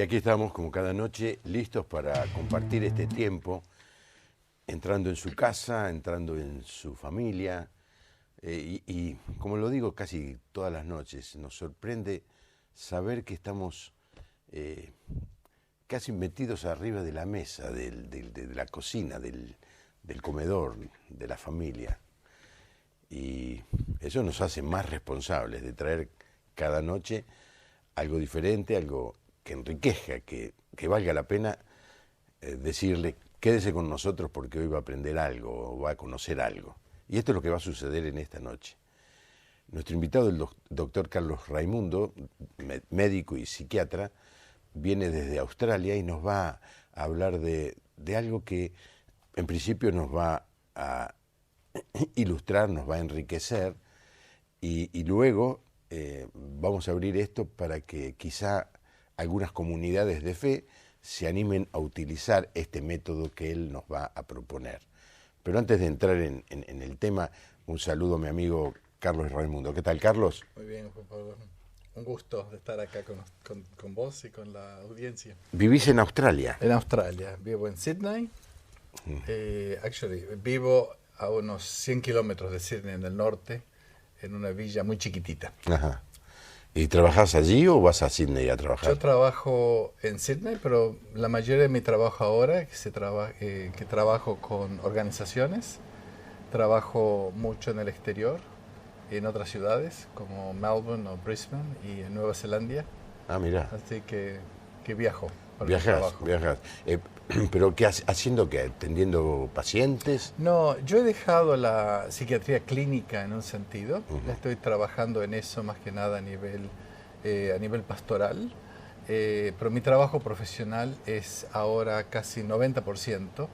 aquí estamos, como cada noche, listos para compartir este tiempo, entrando en su casa, entrando en su familia, y como lo digo casi todas las noches, nos sorprende saber que estamos casi metidos arriba de la mesa, de la cocina, del comedor, de la familia. Y eso nos hace más responsables de traer cada noche algo diferente, algo que enriquezca, que valga la pena decirle, quédese con nosotros porque hoy va a aprender algo, o va a conocer algo. Y esto es lo que va a suceder en esta noche. Nuestro invitado, el doctor Carlos Raimundo, médico y psiquiatra, viene desde Australia y nos va a hablar de algo que en principio nos va a ilustrar, nos va a enriquecer y luego vamos a abrir esto para que quizá algunas comunidades de fe se animen a utilizar este método que él nos va a proponer. Pero antes de entrar en el tema, un saludo a mi amigo Carlos Raimundo. ¿Qué tal, Carlos? Muy bien, Juan Pablo. Un gusto de estar acá con vos y con la audiencia. ¿Vivís en Australia? En Australia. Vivo en Sydney. Vivo a unos 100 kilómetros de Sydney, en el norte, en una villa muy chiquitita. Ajá. ¿Y trabajás allí o vas a Sydney a trabajar? Yo trabajo en Sydney, pero la mayoría de mi trabajo ahora es que trabajo con organizaciones. Trabajo mucho en el exterior, en otras ciudades como Melbourne o Brisbane y en Nueva Zelanda. Ah, mira. Así que viajo para el trabajo. Viajas. ¿Pero qué haciendo qué? ¿Atendiendo pacientes? No, yo he dejado la psiquiatría clínica en un sentido. Estoy trabajando en eso más que nada a nivel pastoral. Pero mi trabajo profesional es ahora casi 90%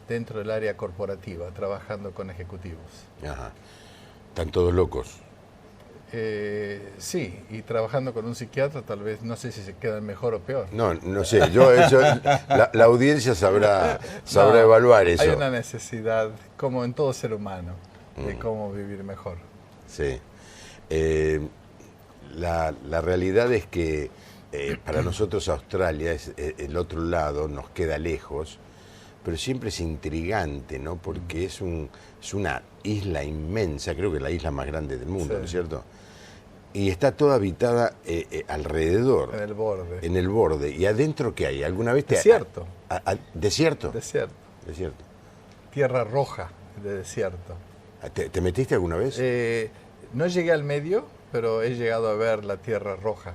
dentro del área corporativa, trabajando con ejecutivos. Ajá. ¿Están todos locos? Sí, y trabajando con un psiquiatra tal vez, no sé si se quedan mejor o peor. No sé, la audiencia sabrá evaluar eso. Hay una necesidad, como en todo ser humano, de cómo vivir mejor. Sí. La realidad es que para nosotros Australia es el otro lado, nos queda lejos, pero siempre es intrigante, ¿no? Porque es una isla inmensa, creo que la isla más grande del mundo, Sí. ¿no es cierto? Y está toda habitada alrededor. En el borde. En el borde. ¿Y adentro qué hay? ¿Alguna vez Desierto. ¿Desierto? Desierto. Desierto. Tierra roja de desierto. ¿Te metiste alguna vez? No llegué al medio, pero he llegado a ver la tierra roja,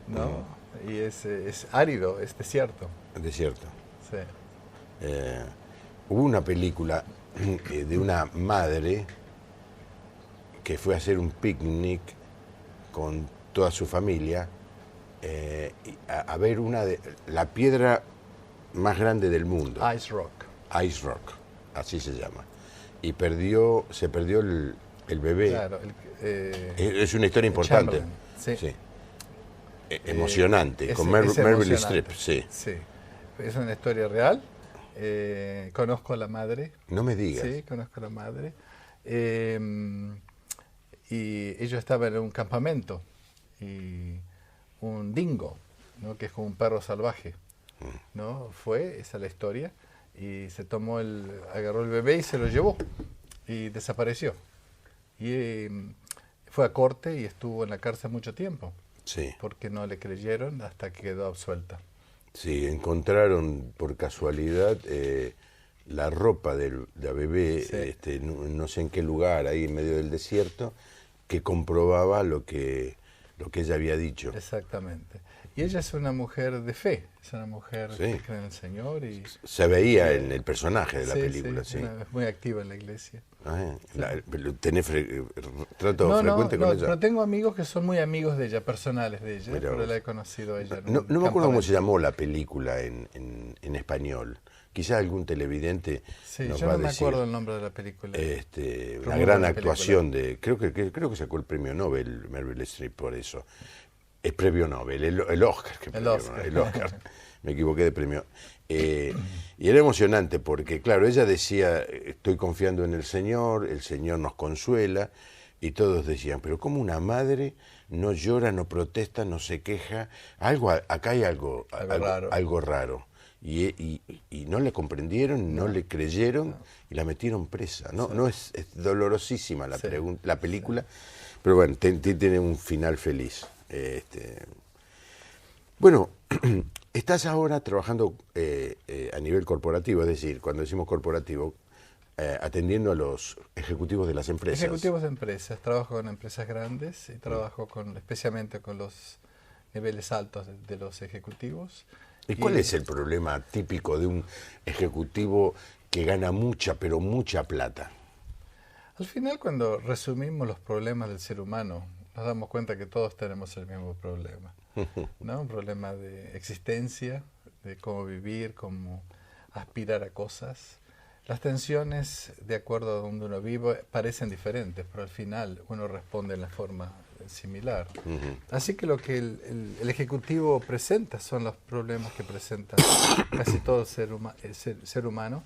¿no? Y es árido, es desierto. Desierto. Sí. Hubo una película de una madre que fue a hacer un picnic con toda su familia a ver la piedra más grande del mundo. Ice Rock. Ice Rock, así se llama. Y se perdió el bebé. Claro. Es una historia importante. Sí. Sí. Emocionante, con es Meryl emocionante. Streep, sí. Sí. Es una historia real. Conozco a la madre. No me digas. Sí, conozco a la madre. Y ellos estaban en un campamento y un dingo, ¿no? Que es como un perro salvaje, ¿no? Esa es la historia, y agarró el bebé y se lo llevó y desapareció. Y fue a corte y estuvo en la cárcel mucho tiempo, Sí. porque no le creyeron hasta que quedó absuelta. Sí, encontraron por casualidad la ropa de la bebé, Sí. no sé en qué lugar, ahí en medio del desierto, que comprobaba lo que ella había dicho. Exactamente. Y ella es una mujer de fe, es una mujer Sí. que cree en el Señor. Se veía en el personaje de la película, sí. Es muy activa en la iglesia. ¿Tenés trato frecuente con ella? Pero tengo amigos que son muy amigos de ella, personales de ella, Mirá pero vos. la he conocido a ella. No me acuerdo cómo se llamó la película en español. Quizás algún televidente Sí, nos yo va no a me decir. acuerdo el nombre de la película. La gran actuación de... Creo que sacó el premio Nobel Meryl Streep por eso. Es premio Nobel, el Oscar. El Oscar. El Oscar. Me equivoqué de premio. Y era emocionante porque, claro, ella decía, estoy confiando en el Señor nos consuela, y todos decían, pero ¿cómo una madre no llora, no protesta, no se queja. Acá hay algo raro. Y no le comprendieron, no le creyeron y la metieron presa. No es dolorosísima la película, pero bueno, tiene un final feliz. Bueno, estás ahora trabajando a nivel corporativo, es decir, cuando decimos corporativo, atendiendo a los ejecutivos de las empresas. Ejecutivos de empresas, trabajo con empresas grandes y trabajo especialmente con los niveles altos de los ejecutivos. ¿Y cuál es el problema típico de un ejecutivo que gana mucha, pero mucha plata? Al final, cuando resumimos los problemas del ser humano, nos damos cuenta que todos tenemos el mismo problema, ¿no? Un problema de existencia, de cómo vivir, cómo aspirar a cosas. Las tensiones, de acuerdo a donde uno vive, parecen diferentes, pero al final uno responde en la forma similar. Así que lo que el ejecutivo presenta son los problemas que presenta casi todo el ser humano,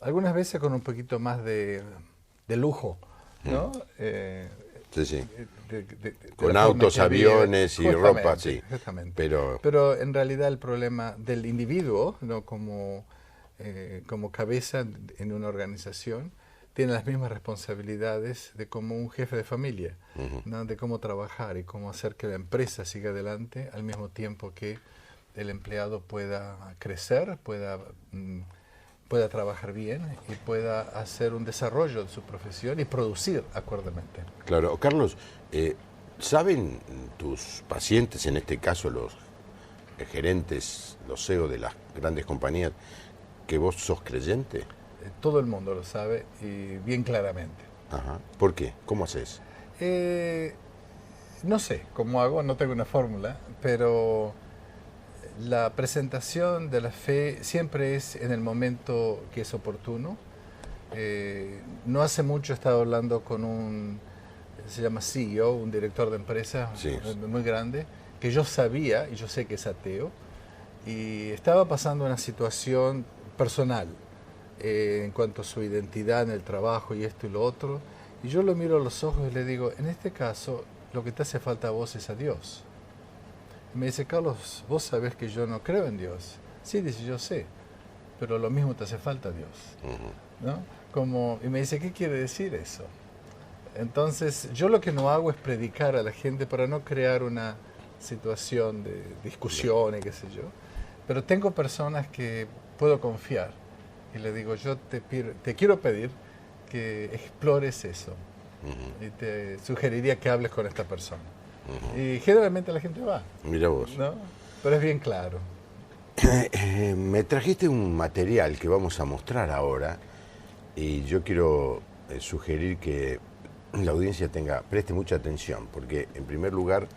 algunas veces con un poquito más de lujo, ¿no? Sí. Con autos, aviones y ropa, sí. Pero en realidad el problema del individuo, ¿no? como cabeza en una organización, tiene las mismas responsabilidades de como un jefe de familia, ¿no? De cómo trabajar y cómo hacer que la empresa siga adelante al mismo tiempo que el empleado pueda crecer, pueda trabajar bien y pueda hacer un desarrollo de su profesión y producir acordamente. Claro. Carlos, ¿saben tus pacientes, en este caso los gerentes, los CEO de las grandes compañías, que vos sos creyente? Todo el mundo lo sabe y bien claramente. Ajá. ¿Por qué? ¿Cómo haces? No sé cómo hago, no tengo una fórmula, pero la presentación de la fe siempre es en el momento que es oportuno. No hace mucho estaba hablando con se llama CEO, un director de empresa muy grande, que yo sabía, y yo sé que es ateo, y estaba pasando una situación personal en cuanto a su identidad en el trabajo y esto y lo otro, y yo lo miro a los ojos y le digo, en este caso, lo que te hace falta a vos es a Dios. Y me dice, Carlos, vos sabés que yo no creo en Dios. Sí, dice, yo sé, pero lo mismo te hace falta a Dios. ¿No? Y me dice, ¿qué quiere decir eso? Entonces, yo lo que no hago es predicar a la gente para no crear una situación de discusión y qué sé yo, pero tengo personas que puedo confiar y le digo, yo te quiero pedir que explores eso y te sugeriría que hables con esta persona. Y generalmente la gente va. Mira vos. ¿No? Pero es bien claro. Me trajiste un material que vamos a mostrar ahora y yo quiero sugerir que la audiencia preste mucha atención, porque en primer lugar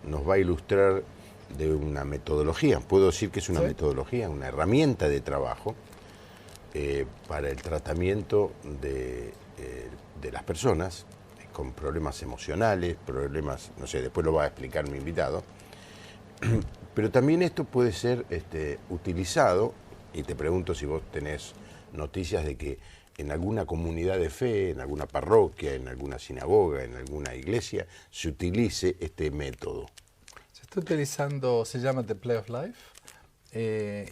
nos va a ilustrar de una metodología, puedo decir que es una metodología, una herramienta de trabajo para el tratamiento de las personas con problemas emocionales, problemas, no sé, después lo va a explicar mi invitado, pero también esto puede ser utilizado, y te pregunto si vos tenés noticias de que en alguna comunidad de fe, en alguna parroquia, en alguna sinagoga, en alguna iglesia, se utilice este método. Se está utilizando, se llama The Play of Life,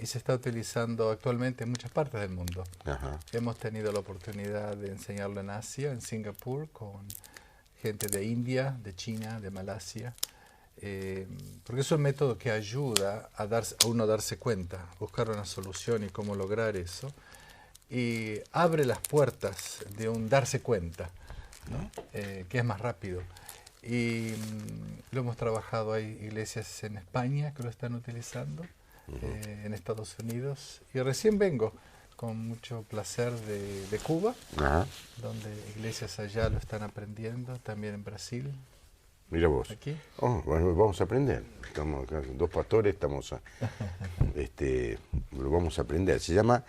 y se está utilizando actualmente en muchas partes del mundo. Ajá. Hemos tenido la oportunidad de enseñarlo en Asia, en Singapur, con gente de India, de China, de Malasia, porque es un método que ayuda a uno a darse cuenta, buscar una solución y cómo lograr eso, y abre las puertas de un darse cuenta, ¿no? Que es más rápido. Y lo hemos trabajado, hay iglesias en España que lo están utilizando, en Estados Unidos, y recién vengo con mucho placer de Cuba, donde iglesias allá lo están aprendiendo, también en Brasil. Mira vos. Aquí. Bueno, vamos a aprender. Estamos acá, dos pastores, lo vamos a aprender. Se llama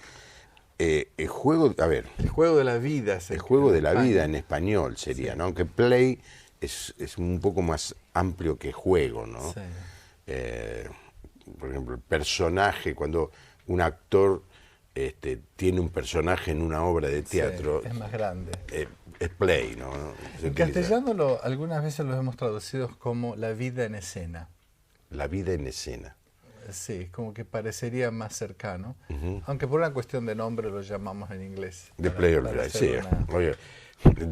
el juego, el juego de la vida. El juego de la vida en español sería, ¿no? Aunque play es un poco más amplio que juego, ¿no? Sí. Por ejemplo, el personaje, cuando un actor tiene un personaje en una obra de teatro, es más grande. es play, ¿no? Se En utiliza. castellano algunas veces los hemos traducido como la vida en escena. La vida en escena. Sí, como que parecería más cercano, aunque por una cuestión de nombre lo llamamos en inglés. De para- play or para play, hacer sí. una- Oye,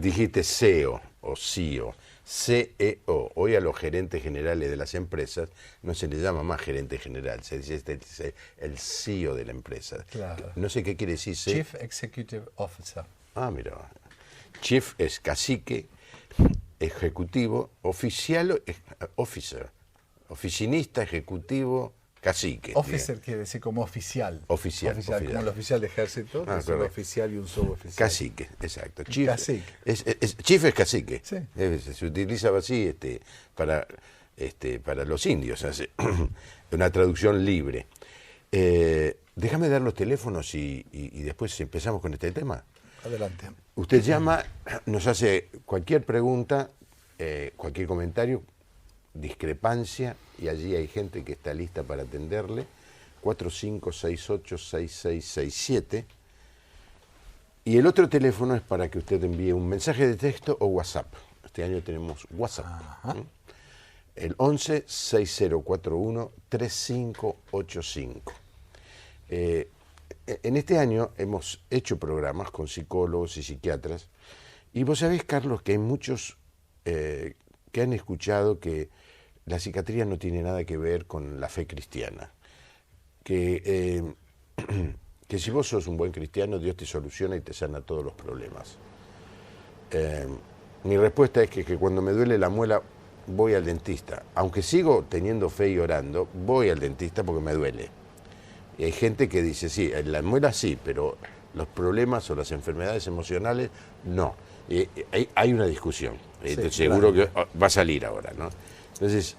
dijiste CEO o CEO. CEO. Hoy a los gerentes generales de las empresas no se les llama más gerente general, se dice el CEO de la empresa. Claro. No sé qué quiere decir. Chief Executive Officer. Ah, mira. Chief es cacique, ejecutivo, officer, oficinista, ejecutivo, cacique. Officer quiere decir como oficial. Oficial. Como el oficial de ejército, que es un correcto. oficial y un suboficial. Cacique, exacto. Chief, Cacique. Chief es cacique. Sí. Se utilizaba así para los indios, una traducción libre. Déjame dar los teléfonos y después empezamos con este tema. Adelante. Usted llama, nos hace cualquier pregunta, cualquier comentario, discrepancia, y allí hay gente que está lista para atenderle. 45686667. Y el otro teléfono es para que usted envíe un mensaje de texto o WhatsApp. Este año tenemos WhatsApp. Ajá. El 11-6041-3585. En este año hemos hecho programas con psicólogos y psiquiatras, y vos sabés, Carlos, que hay muchos que han escuchado que la psiquiatría no tiene nada que ver con la fe cristiana, que si vos sos un buen cristiano, Dios te soluciona y te sana todos los problemas. Mi respuesta es que cuando me duele la muela voy al dentista, aunque sigo teniendo fe y orando, voy al dentista porque me duele. Y hay gente que dice, sí, la muela sí, pero los problemas o las enfermedades emocionales, no. Hay una discusión. Sí, Seguro claro. que va a salir ahora, ¿no? Entonces,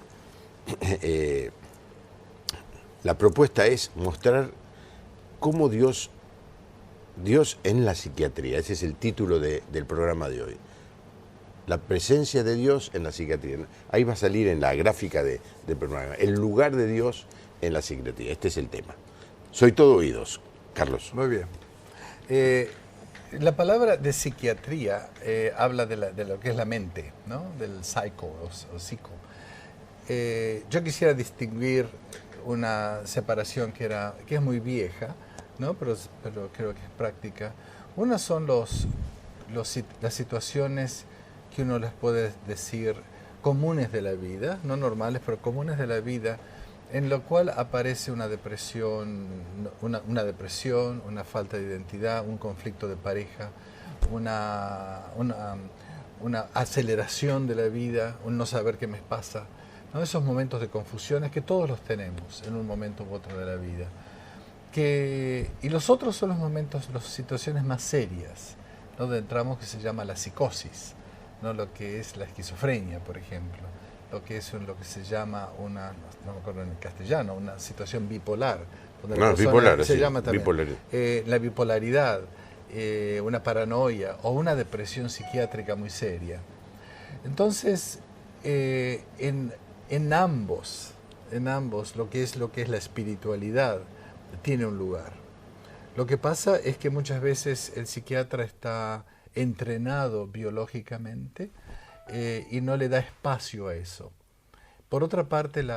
la propuesta es mostrar cómo Dios en la psiquiatría, ese es el título del programa de hoy. La presencia de Dios en la psiquiatría. Ahí va a salir en la gráfica del programa. El lugar de Dios en la psiquiatría. Este es el tema. Soy todo oídos, Carlos. Muy bien. La palabra de psiquiatría habla de lo que es la mente, ¿no? Del psycho o psico. Yo quisiera distinguir una separación que es muy vieja, ¿no? pero creo que es práctica. Una son las situaciones que uno les puede decir comunes de la vida, no normales, pero comunes de la vida, en lo cual aparece una depresión, una falta de identidad, un conflicto de pareja, una aceleración de la vida, un no saber qué me pasa, ¿no? Esos momentos de confusiones que todos los tenemos en un momento u otro de la vida. Y los otros son los momentos, las situaciones más serias, ¿no? Donde entramos, que se llama la psicosis, ¿no? Lo que es la esquizofrenia, por ejemplo, lo que se llama no me acuerdo en el castellano, una situación bipolar. Donde la persona bipolar, se sí, llama también bipolaridad. la bipolaridad, una paranoia o una depresión psiquiátrica muy seria. Entonces, en ambos lo que es la espiritualidad tiene un lugar. Lo que pasa es que muchas veces el psiquiatra está entrenado biológicamente y no le da espacio a eso. Por otra parte, el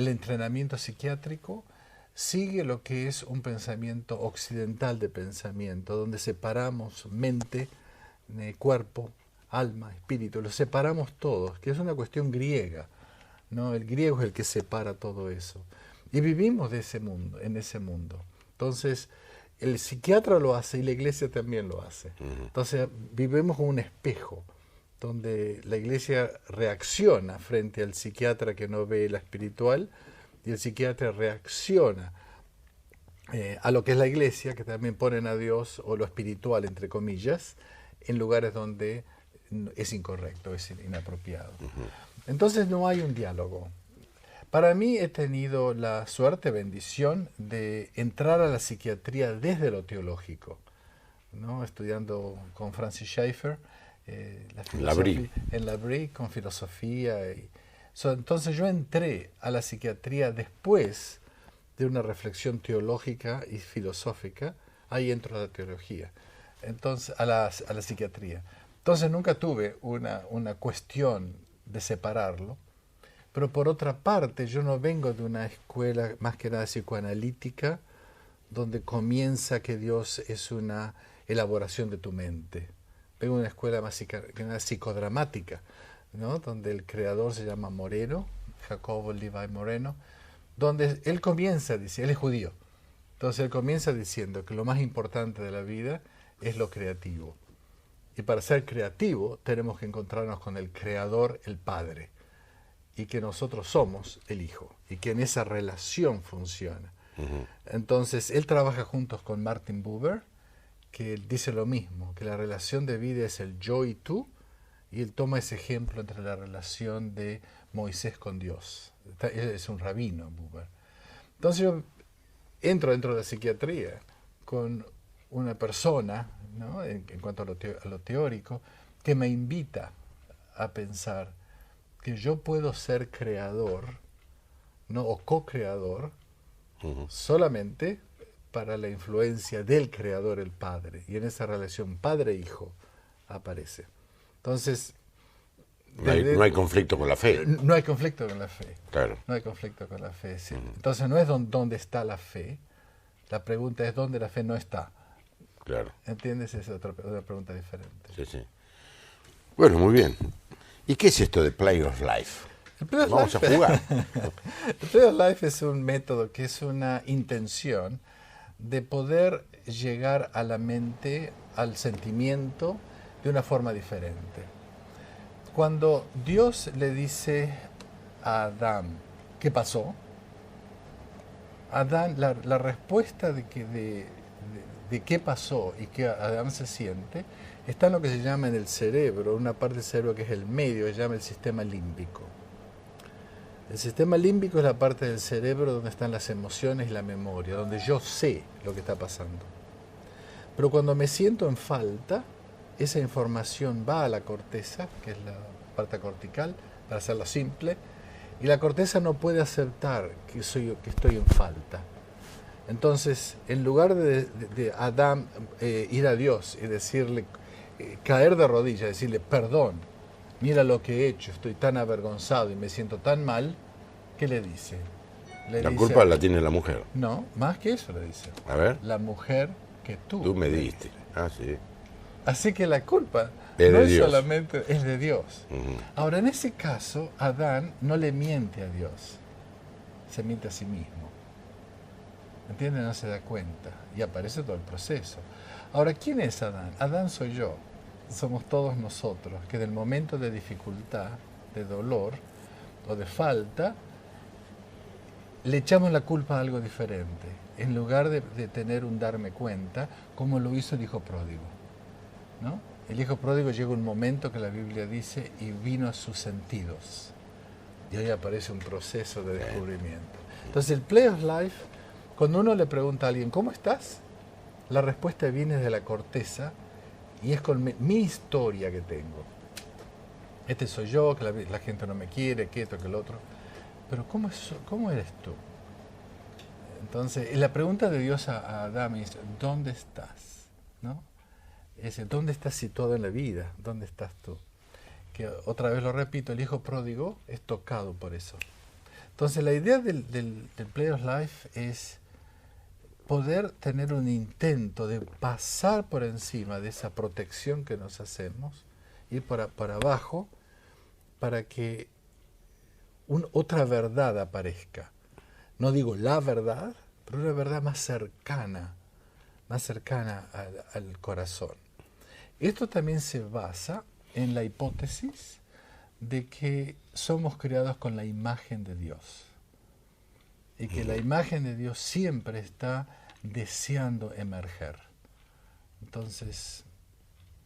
entrenamiento psiquiátrico sigue lo que es un pensamiento occidental de pensamiento, donde separamos mente, cuerpo, alma, espíritu, lo separamos todos, que es una cuestión griega, ¿no? El griego es el que separa todo eso. Y vivimos en ese mundo. Entonces, el psiquiatra lo hace y la iglesia también lo hace. Entonces, vivimos con un espejo, donde la iglesia reacciona frente al psiquiatra que no ve la espiritual, y el psiquiatra reacciona a lo que es la iglesia, que también ponen a Dios, o lo espiritual, entre comillas, en lugares donde es incorrecto, es inapropiado. Entonces no hay un diálogo. Para mí he tenido la suerte, bendición, de entrar a la psiquiatría desde lo teológico, ¿no? Estudiando con Francis Schaeffer, en la Brie, con filosofía. Entonces yo entré a la psiquiatría después de una reflexión teológica y filosófica. Ahí entro a la teología. Entonces, a la psiquiatría. Entonces nunca tuve una cuestión de separarlo, pero por otra parte yo no vengo de una escuela más que nada psicoanalítica, donde comienza que Dios es una elaboración de tu mente. Vengo de una escuela más psicodramática, ¿no? Donde el creador se llama Moreno, Jacobo Levi Moreno, donde él comienza, dice, él es judío, entonces él comienza diciendo que lo más importante de la vida es lo creativo. Y para ser creativo tenemos que encontrarnos con el Creador, el Padre, y que nosotros somos el Hijo, y que en esa relación funciona. Entonces, él trabaja juntos con Martin Buber, que dice lo mismo, que la relación de vida es el yo y tú, y él toma ese ejemplo entre la relación de Moisés con Dios. Él es un rabino, Buber. Entonces yo entro dentro de la psiquiatría con una persona, ¿no? en cuanto a lo teórico, que me invita a pensar que yo puedo ser creador, ¿no? o co-creador, solamente para la influencia del creador, el Padre. Y en esa relación Padre-Hijo aparece. Entonces... No hay conflicto con la fe. No hay conflicto con la fe. Claro. No hay conflicto con la fe, sí. Entonces no es dónde está la fe. La pregunta es dónde la fe no está. Claro. ¿Entiendes? Esa es otra pregunta diferente. Sí, sí. Bueno, muy bien. ¿Y qué es esto de Play of Life? Vamos a jugar. El Play of Life es un método que es una intención de poder llegar a la mente, al sentimiento, de una forma diferente. Cuando Dios le dice a Adán, ¿qué pasó? Adán, la respuesta de qué pasó y qué Adán se siente, está en lo que se llama en el cerebro, una parte del cerebro que es el medio, que se llama el sistema límbico. El sistema límbico es la parte del cerebro donde están las emociones y la memoria, donde yo sé lo que está pasando. Pero cuando me siento en falta, esa información va a la corteza, que es la parte cortical, para hacerlo simple, y la corteza no puede aceptar que estoy en falta. Entonces, en lugar de Adán ir a Dios y decirle, caer de rodillas, decirle, perdón, mira lo que he hecho, estoy tan avergonzado y me siento tan mal, ¿qué le dice? La culpa la tiene la mujer. No, más que eso le dice. A ver. La mujer que tú me diste. Ah, sí. Así que la culpa es no de es Dios. solamente es de Dios. Ahora, en ese caso, Adán no le miente a Dios, se miente a sí mismo. ¿Entiende? No se da cuenta. Y aparece todo el proceso. Ahora, ¿quién es Adán? Adán soy yo. Somos todos nosotros, que del momento de dificultad, de dolor o de falta, le echamos la culpa a algo diferente. En lugar de tener un darme cuenta, como lo hizo el hijo pródigo, ¿no? El hijo pródigo llega un momento que la Biblia dice, y vino a sus sentidos. Y ahí aparece un proceso de descubrimiento. Entonces, el Play of Life, cuando uno le pregunta a alguien, ¿cómo estás? La respuesta viene de la corteza y es con mi historia que tengo. Este soy yo, que la gente no me quiere, que esto, que lo otro. Pero ¿cómo eres tú? Entonces, la pregunta de Dios a Adán es, ¿dónde estás? ¿No? ¿Dónde estás situado en la vida? ¿Dónde estás tú? Que otra vez lo repito, el hijo pródigo es tocado por eso. Entonces, la idea del Play of Life es poder tener un intento de pasar por encima de esa protección que nos hacemos, ir para abajo, para que otra verdad aparezca. No digo la verdad, pero una verdad más cercana al corazón. Esto también se basa en la hipótesis de que somos creados con la imagen de Dios. Y que la imagen de Dios siempre está deseando emerger. Entonces,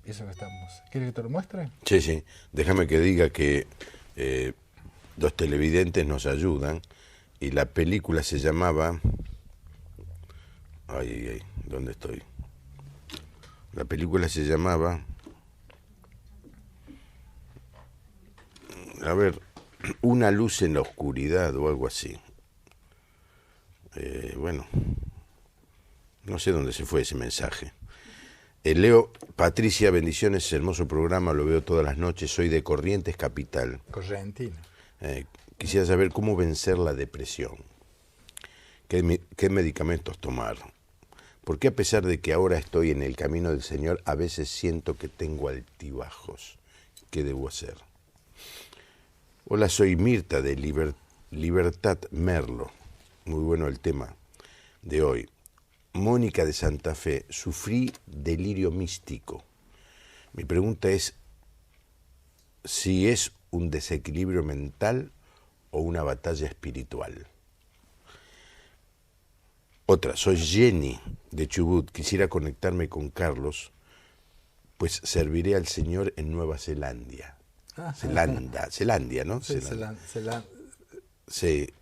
eso que estamos. ¿Quieres que te lo muestre? Sí, sí. Déjame que diga que los televidentes nos ayudan y la película se llamaba... Ay, ¿dónde estoy? La película se llamaba... A ver, Una luz en la oscuridad o algo así. Bueno, no sé dónde se fue ese mensaje. Leo, Patricia, bendiciones, hermoso programa, lo veo todas las noches, soy de Corrientes Capital. Correntina. Quisiera saber cómo vencer la depresión, qué medicamentos tomar, porque a pesar de que ahora estoy en el camino del Señor, a veces siento que tengo altibajos. ¿Qué debo hacer? Hola, soy Mirta de Libertad Merlo, muy bueno el tema de hoy. Mónica de Santa Fe, sufrí delirio místico. Mi pregunta es si es un desequilibrio mental o una batalla espiritual. Otra, soy Jenny de Chubut, quisiera conectarme con Carlos, pues serviré al Señor en Nueva Zelanda. Zelandia, ¿no? Sí, Sí,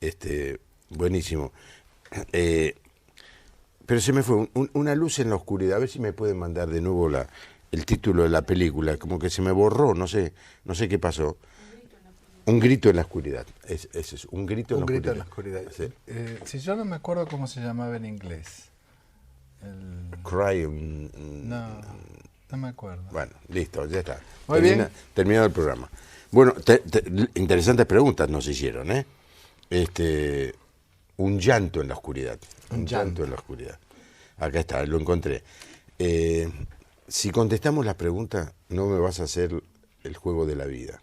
buenísimo. Pero se me fue una luz en la oscuridad. A ver si me pueden mandar de nuevo el título de la película. Como que se me borró, no sé qué pasó. Un grito en la oscuridad. Es un grito en la oscuridad. Un grito en la oscuridad. Sí. Si yo no me acuerdo cómo se llamaba en inglés. Cry. No me acuerdo. Bueno, listo, ya está. Muy bien. Terminado el programa. Bueno, interesantes preguntas nos hicieron, ¿eh? Un llanto en la oscuridad. Un llanto en la oscuridad. Acá está, lo encontré. Si contestamos las preguntas, no me vas a hacer el juego de la vida.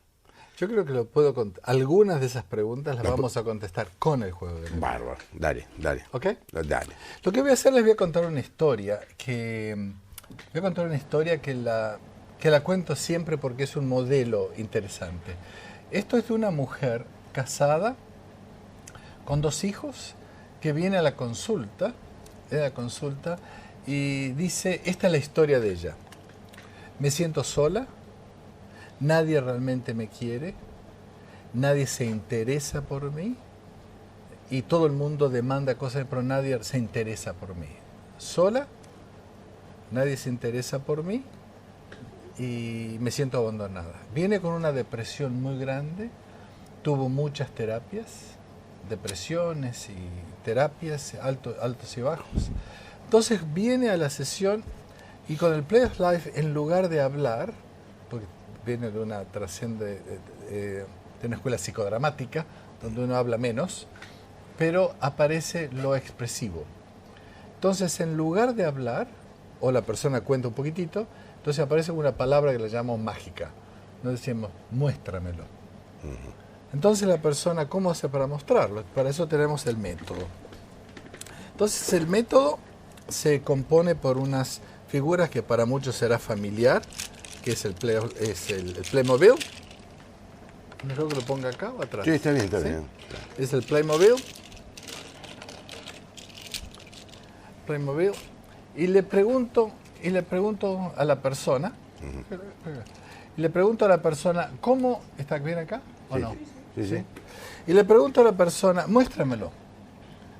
Yo creo que lo puedo contar. Algunas de esas preguntas las vamos a contestar con el juego de la vida. Bárbaro. Dale. ¿Ok? Dale. Lo que voy a hacer, les voy a contar una historia que la cuento siempre porque es un modelo interesante. Esto es de una mujer casada con 2 hijos que viene a la consulta y dice, esta es la historia de ella. Me siento sola, nadie realmente me quiere, nadie se interesa por mí y todo el mundo demanda cosas, pero nadie se interesa por mí. Sola, nadie se interesa por mí y me siento abandonada. Viene con una depresión muy grande, tuvo muchas terapias, depresiones y terapias, altos y bajos. Entonces viene a la sesión y con el Play of Life, en lugar de hablar, porque viene de una de una escuela psicodramática, donde uno habla menos, pero aparece lo expresivo. Entonces, en lugar de hablar, o la persona cuenta un poquitito, entonces aparece una palabra que le llamamos mágica. Nos decimos, muéstramelo. Entonces la persona, ¿cómo hace para mostrarlo? Para eso tenemos el método. Entonces el método se compone por unas figuras que para muchos será familiar, que es el Playmobil. ¿Mejor que lo ponga acá o atrás? Sí, está bien. Es el Playmobil. Y le pregunto a la persona, ¿cómo está bien acá o no? Sí. Y le pregunto a la persona, muéstramelo.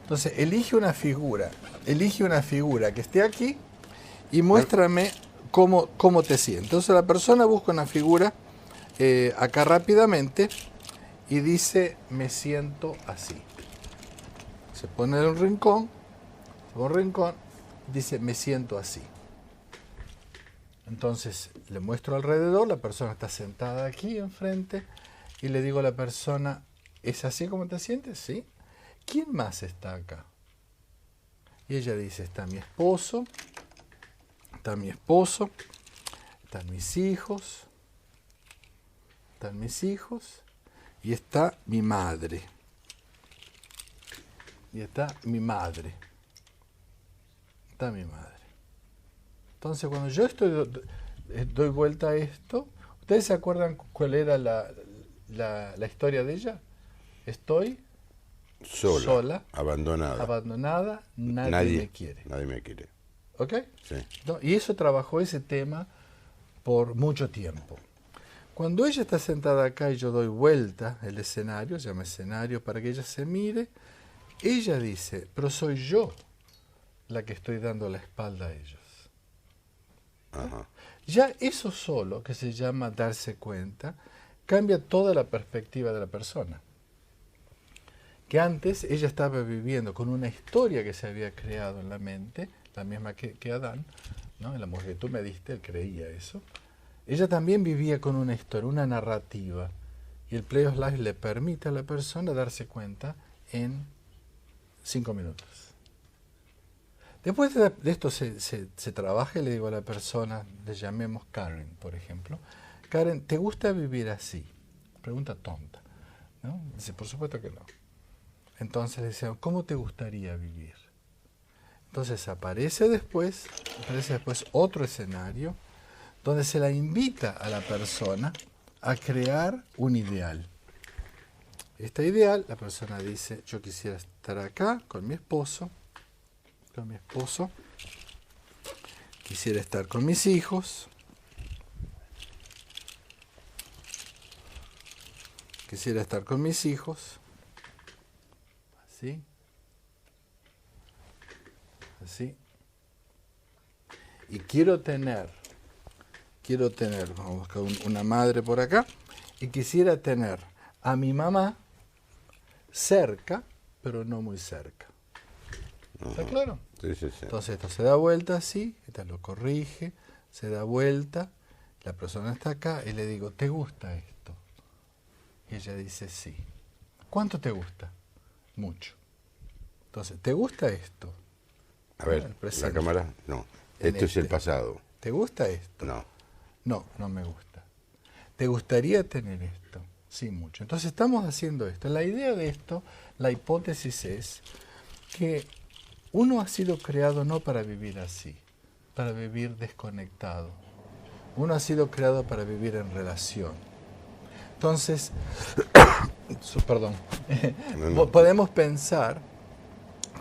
Entonces, elige una figura que esté aquí y muéstrame cómo te sientes. Entonces la persona busca una figura acá rápidamente y dice, me siento así. Se pone en un rincón, dice, me siento así. Entonces le muestro alrededor, la persona está sentada aquí enfrente y le digo a la persona, ¿es así como te sientes? Sí. ¿Quién más está acá? Y ella dice, está mi esposo, están mis hijos, y está mi madre. Entonces, cuando yo doy vuelta a esto, ¿ustedes se acuerdan cuál era la historia de ella? Estoy sola, abandonada, nadie me quiere. Nadie me quiere. ¿Ok? Sí. ¿No? Y eso trabajó ese tema por mucho tiempo. Cuando ella está sentada acá y yo doy vuelta el escenario, se llama escenario para que ella se mire, ella dice, pero soy yo la que estoy dando la espalda a ellos. Ajá. Ya eso solo, que se llama darse cuenta, cambia toda la perspectiva de la persona. Que antes ella estaba viviendo con una historia que se había creado en la mente, la misma que Adán, ¿no? El amor que tú me diste, él creía eso. Ella también vivía con una historia, una narrativa. Y el Play of Life le permite a la persona darse cuenta en 5 minutos. Después de esto se trabaja y le digo a la persona, le llamemos Karen, por ejemplo. Karen, ¿te gusta vivir así? Pregunta tonta, ¿no? Dice, por supuesto que no. Entonces le decía, ¿cómo te gustaría vivir? Entonces aparece después otro escenario donde se la invita a la persona a crear un ideal. Este ideal, la persona dice, yo quisiera estar acá con mi esposo, quisiera estar con mis hijos, así, y quiero tener, vamos a buscar una madre por acá, y quisiera tener a mi mamá cerca, pero no muy cerca. ¿Está claro? Sí, sí, sí. Entonces esto se da vuelta así, esta lo corrige, se da vuelta, la persona está acá y le digo, ¿te gusta esto? Y ella dice, sí. ¿Cuánto te gusta? Mucho. Entonces, ¿te gusta esto? A ver, la cámara, no. Esto es el pasado. ¿Te gusta esto? No. No, no me gusta. ¿Te gustaría tener esto? Sí, mucho. Entonces estamos haciendo esto. La idea de esto, la hipótesis es que uno ha sido creado no para vivir así, para vivir desconectado. Uno ha sido creado para vivir en relación. Entonces, podemos pensar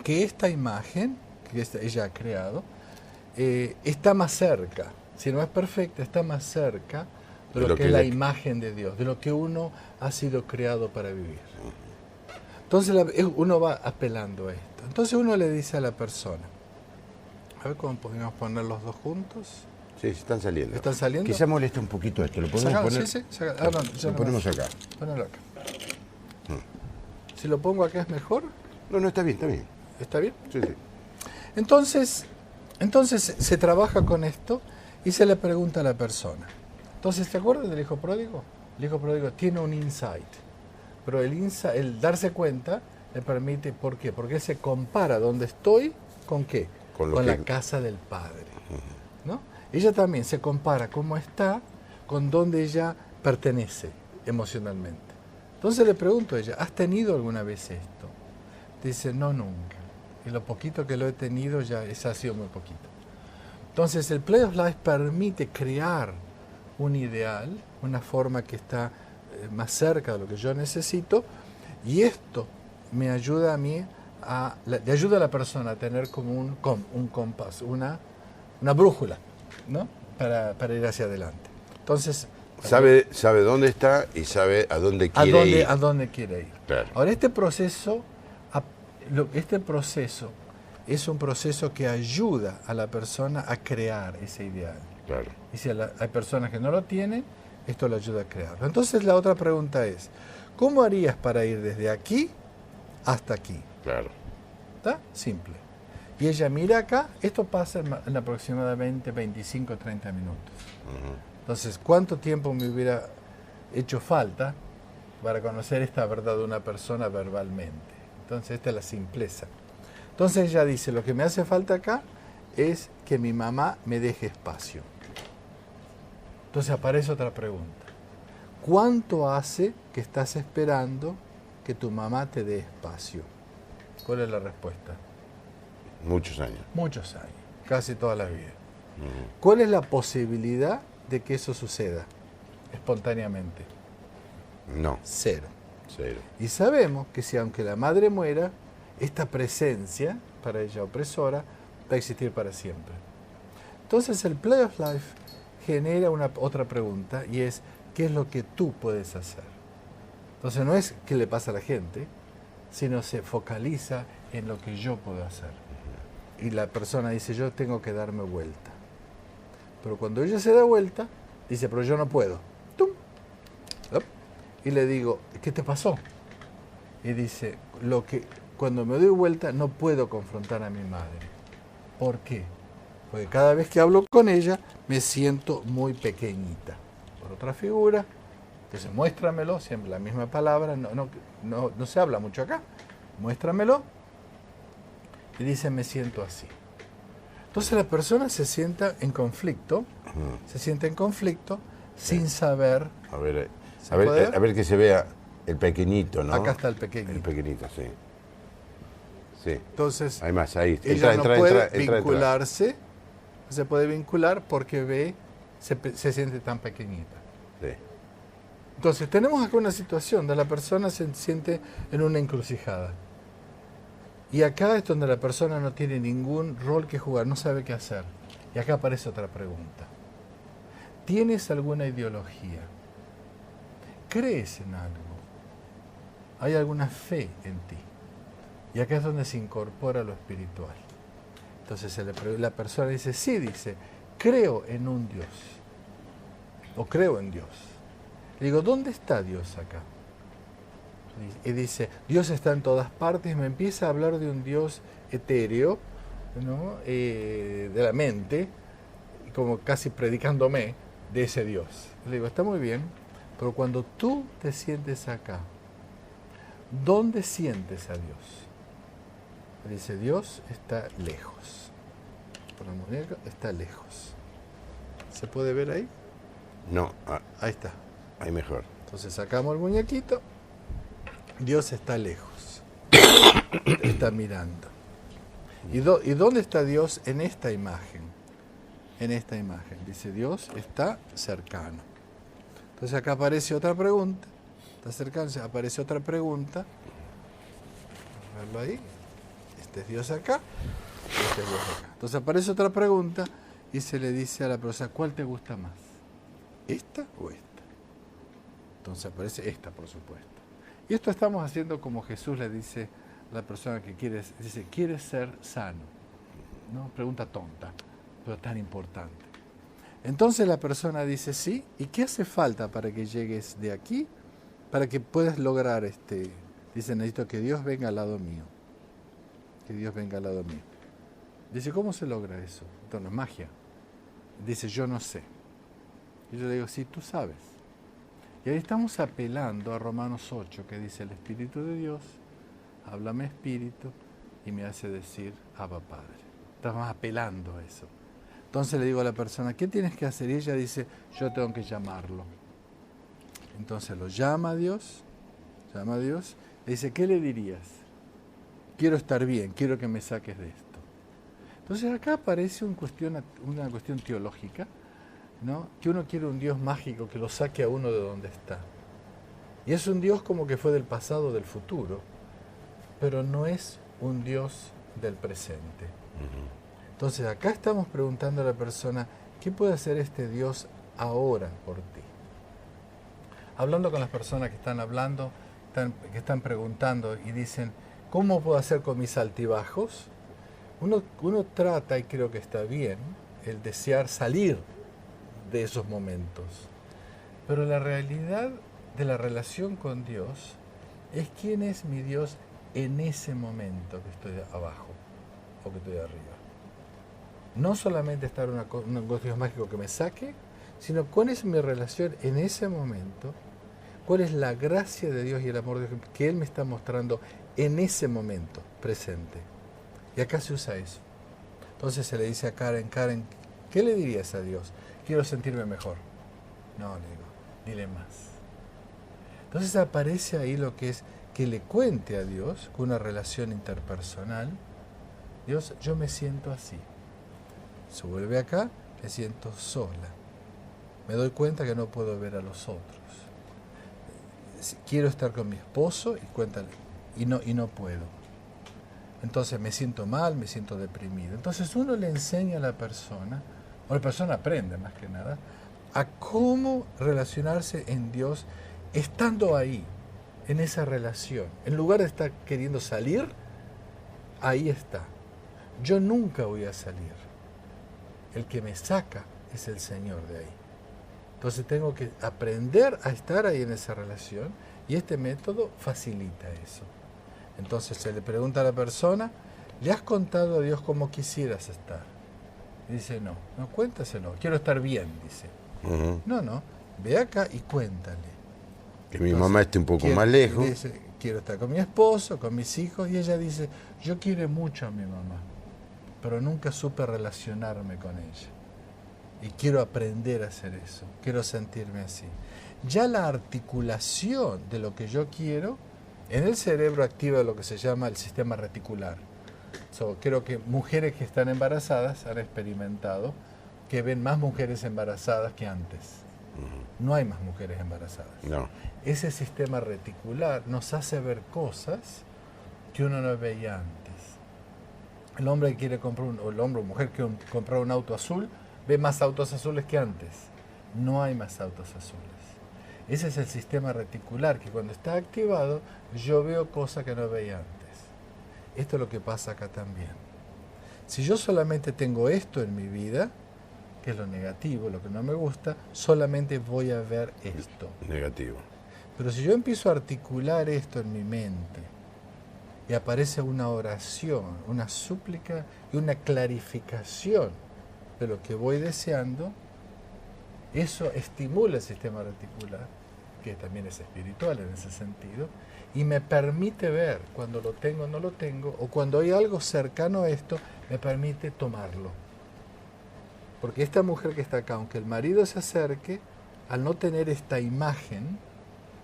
que esta imagen que ella ha creado está más cerca, si no es perfecta, está más cerca de lo que es la imagen de Dios, de lo que uno ha sido creado para vivir. Entonces uno va apelando a esto. Entonces uno le dice a la persona, a ver cómo podemos poner los dos juntos. Sí, están saliendo. ¿Están saliendo? Quizá molesta un poquito esto. ¿Lo podemos poner? Sí, sí. Lo ponemos acá. Ponelo acá. Si lo pongo acá es mejor. No, está bien, está bien. ¿Está bien? Sí, sí. Entonces se trabaja con esto y se le pregunta a la persona. Entonces, ¿te acuerdas del hijo pródigo? El hijo pródigo tiene un insight, pero el darse cuenta le permite, ¿por qué? Porque él se compara donde estoy con ¿qué? Con la casa del padre, ¿no? Ella también se compara cómo está con donde ella pertenece emocionalmente. Entonces le pregunto a ella, ¿has tenido alguna vez esto? Dice, no, nunca. Y lo poquito que lo he tenido ha sido muy poquito. Entonces el Play of Life permite crear un ideal, una forma que está más cerca de lo que yo necesito, y esto me ayuda a mí, le ayuda a la persona a tener como un compás, una brújula, ¿no? Para ir hacia adelante. Entonces, sabe dónde está y sabe a dónde quiere ir. A dónde quiere ir. Claro. Ahora, este proceso es un proceso que ayuda a la persona a crear ese ideal. Claro. Y si hay personas que no lo tienen, esto le ayuda a crearlo. Entonces la otra pregunta es, ¿cómo harías para ir desde aquí hasta aquí? Claro. ¿Está? Simple. Y ella mira acá, esto pasa en aproximadamente 25 o 30 minutos. Entonces, ¿cuánto tiempo me hubiera hecho falta para conocer esta verdad de una persona verbalmente? Entonces, esta es la simpleza. Entonces ella dice, lo que me hace falta acá es que mi mamá me deje espacio. Entonces aparece otra pregunta. ¿Cuánto hace que estás esperando que tu mamá te dé espacio? ¿Cuál es la respuesta? Muchos años. Muchos años, casi toda la vida. ¿Cuál es la posibilidad de que eso suceda espontáneamente? No. Cero. Cero. Y sabemos que si aunque la madre muera, esta presencia, para ella opresora, va a existir para siempre. Entonces el Play of Life genera otra pregunta y es, ¿qué es lo que tú puedes hacer? Entonces no es qué le pasa a la gente, sino se focaliza en lo que yo puedo hacer. Y la persona dice, yo tengo que darme vuelta. Pero cuando ella se da vuelta, dice, pero yo no puedo. ¡Tum! Y le digo, ¿qué te pasó? Y dice, cuando me doy vuelta no puedo confrontar a mi madre. ¿Por qué? Porque cada vez que hablo con ella me siento muy pequeñita. Por otra figura, entonces muéstramelo, siempre la misma palabra, no se habla mucho acá, muéstramelo, y dice me siento así. Entonces la persona se sienta en conflicto, sin saber. A ver que se vea el pequeñito, ¿no? Acá está el pequeñito. El pequeñito, sí. Sí. Entonces, hay más, ahí. Ella no puede vincularse, se puede vincular porque se siente tan pequeñita. Sí. Entonces tenemos acá una situación donde la persona se siente en una encrucijada. Y acá es donde la persona no tiene ningún rol que jugar, no sabe qué hacer. Y acá aparece otra pregunta. ¿Tienes alguna ideología? ¿Crees en algo? ¿Hay alguna fe en ti? Y acá es donde se incorpora lo espiritual. Entonces la persona dice, sí, dice, creo en un Dios. O creo en Dios. Le digo, ¿dónde está Dios acá? Y dice, Dios está en todas partes. Y me empieza a hablar de un Dios etéreo, ¿no? De la mente, como casi predicándome de ese Dios. Le digo, está muy bien, pero cuando tú te sientes acá, ¿dónde sientes a Dios? Dice, Dios está lejos. Por la muñeca está lejos. ¿Se puede ver ahí? No. Ahí está. Ahí mejor. Entonces sacamos el muñequito. Dios está lejos. Está mirando. ¿Y dónde está Dios en esta imagen? En esta imagen. Dice, Dios está cercano. Entonces acá aparece otra pregunta. Está cercano, aparece otra pregunta. Vamos a verlo ahí. Este es Dios acá, este es Dios acá. Entonces aparece otra pregunta y se le dice a la persona, ¿cuál te gusta más? ¿Esta o esta? Entonces aparece esta, por supuesto. Y esto estamos haciendo como Jesús le dice a la persona que quiere ser sano. ¿No? Pregunta tonta, pero tan importante. Entonces la persona dice, sí, ¿y qué hace falta para que llegues de aquí? Para que puedas lograr dice, necesito que Dios venga al lado mío. Que Dios venga al lado mío. Dice, ¿cómo se logra eso? Esto no es magia. Dice, yo no sé. Y yo le digo, sí, tú sabes. Y ahí estamos apelando a Romanos 8, que dice, el Espíritu de Dios, háblame Espíritu, y me hace decir, Abba Padre. Estamos apelando a eso. Entonces le digo a la persona, ¿qué tienes que hacer? Y ella dice, yo tengo que llamarlo. Entonces lo llama a Dios, le dice, ¿qué le dirías? Quiero estar bien, quiero que me saques de esto. Entonces acá aparece una cuestión teológica, ¿no? Que uno quiere un Dios mágico que lo saque a uno de donde está. Y es un Dios como que fue del pasado, del futuro, pero no es un Dios del presente. Entonces acá estamos preguntando a la persona, ¿qué puede hacer este Dios ahora por ti? Hablando con las personas que están hablando, que están preguntando y dicen, ¿cómo puedo hacer con mis altibajos? Uno trata, y creo que está bien, el desear salir de esos momentos. Pero la realidad de la relación con Dios es quién es mi Dios en ese momento que estoy abajo o que estoy arriba. No solamente estar un Dios mágico que me saque, sino cuál es mi relación en ese momento, cuál es la gracia de Dios y el amor de Dios que Él me está mostrando en ese momento presente. Y acá se usa eso. Entonces se le dice a Karen, ¿qué le dirías a Dios? Quiero sentirme mejor. No, le digo, dile más. Entonces aparece ahí lo que es que le cuente a Dios, con una relación interpersonal, Dios, yo me siento así. Se vuelve acá, me siento sola. Me doy cuenta que no puedo ver a los otros. Quiero estar con mi esposo y no puedo. Entonces me siento mal, me siento deprimido. Entonces uno le enseña a la persona, o la persona aprende más que nada, a cómo relacionarse en Dios estando ahí, en esa relación. En lugar de estar queriendo salir, ahí está. Yo nunca voy a salir. El que me saca es el Señor de ahí. Entonces tengo que aprender a estar ahí en esa relación y este método facilita eso. Entonces se le pregunta a la persona, ¿le has contado a Dios cómo quisieras estar? Y dice, no, cuéntaselo, quiero estar bien, dice. Ujú. No, ve acá y cuéntale. Que mi Entonces, mamá esté un poco más lejos. Dice, quiero estar con mi esposo, con mis hijos, y ella dice, yo quiero mucho a mi mamá, pero nunca supe relacionarme con ella. Y quiero aprender a hacer eso, quiero sentirme así. Ya la articulación de lo que yo quiero, en el cerebro activa lo que se llama el sistema reticular. Creo que mujeres que están embarazadas han experimentado que ven más mujeres embarazadas que antes. No hay más mujeres embarazadas. No. Ese sistema reticular nos hace ver cosas que uno no veía antes. El hombre que quiere comprar o el hombre o mujer que quiere comprar un auto azul, ve más autos azules que antes. No hay más autos azules. Ese es el sistema reticular que cuando está activado yo veo cosas que no veía antes. Esto es lo que pasa acá también. Si yo solamente tengo esto en mi vida, que es lo negativo, lo que no me gusta, solamente voy a ver esto. Negativo. Pero si yo empiezo a articular esto en mi mente y aparece una oración, una súplica y una clarificación de lo que voy deseando, eso estimula el sistema reticular, que también es espiritual en ese sentido, y me permite ver cuando lo tengo o no lo tengo, o cuando hay algo cercano a esto, me permite tomarlo. Porque esta mujer que está acá, aunque el marido se acerque, al no tener esta imagen,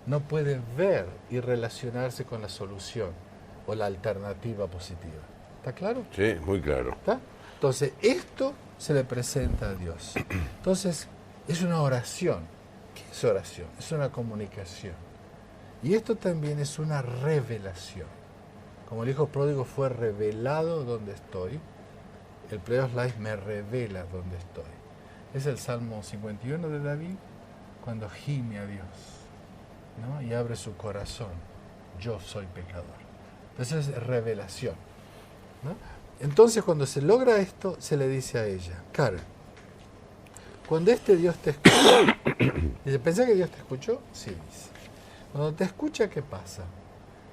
no puede ver y relacionarse con la solución o la alternativa positiva. ¿Está claro? Sí, muy claro. ¿Está? Entonces, esto se le presenta a Dios. Entonces, es una oración. ¿Qué es oración? Es una comunicación. Y esto también es una revelación. Como el hijo pródigo fue revelado donde estoy, el Pleios Life me revela donde estoy. Es el Salmo 51 de David, cuando gime a Dios, ¿no? Y abre su corazón. Yo soy pecador. Entonces es revelación, ¿no? Entonces cuando se logra esto, se le dice a ella, Karen, cuando este Dios te escucha, dice, ¿pensás que Dios te escuchó? Sí, dice. Cuando te escucha, ¿qué pasa?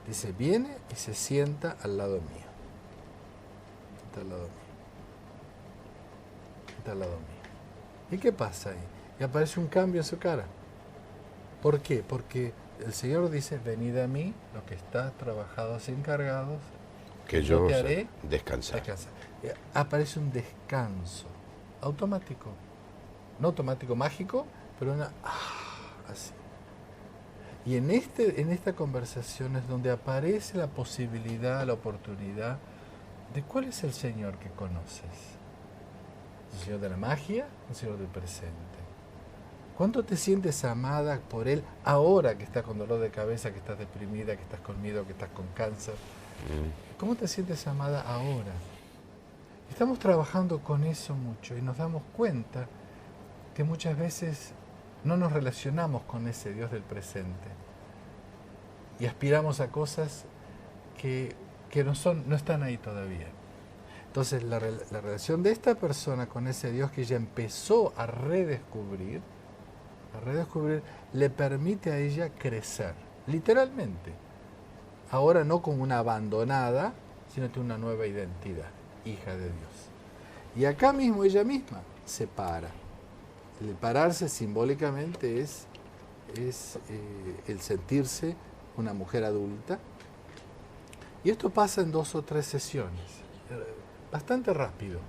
Dice, viene y se sienta al lado mío. Está al lado mío. Está al lado mío. ¿Y qué pasa ahí? Y aparece un cambio en su cara. ¿Por qué? Porque el Señor dice, venid a mí, los que están trabajados y encargados, Que yo te haré descansar. Aparece un descanso automático. No automático mágico, pero así. Y en esta conversación es donde aparece la posibilidad, la oportunidad de cuál es el Señor que conoces. ¿El Señor de la magia o el Señor del presente? ¿Cuánto te sientes amada por Él ahora que estás con dolor de cabeza, que estás deprimida, que estás con miedo, que estás con cáncer? ¿Cómo te sientes amada ahora? Estamos trabajando con eso mucho y nos damos cuenta que muchas veces no nos relacionamos con ese Dios del presente y aspiramos a cosas que no están ahí todavía. Entonces la relación de esta persona con ese Dios que ella empezó a redescubrir, le permite a ella crecer, literalmente. Ahora no como una abandonada, sino que una nueva identidad, hija de Dios. Y acá mismo ella misma se para. El pararse simbólicamente es el sentirse una mujer adulta. Y esto pasa en 2 o 3 sesiones, bastante rápido.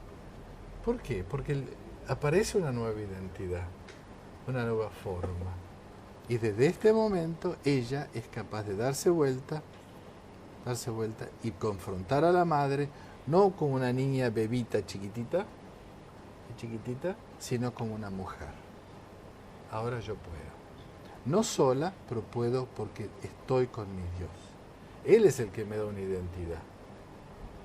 ¿Por qué? Porque aparece una nueva identidad, una nueva forma. Y desde este momento ella es capaz de darse vuelta y confrontar a la madre, no como una niña bebita chiquitita, sino como una mujer. Ahora yo puedo. No sola, pero puedo porque estoy con mi Dios. Él es el que me da una identidad.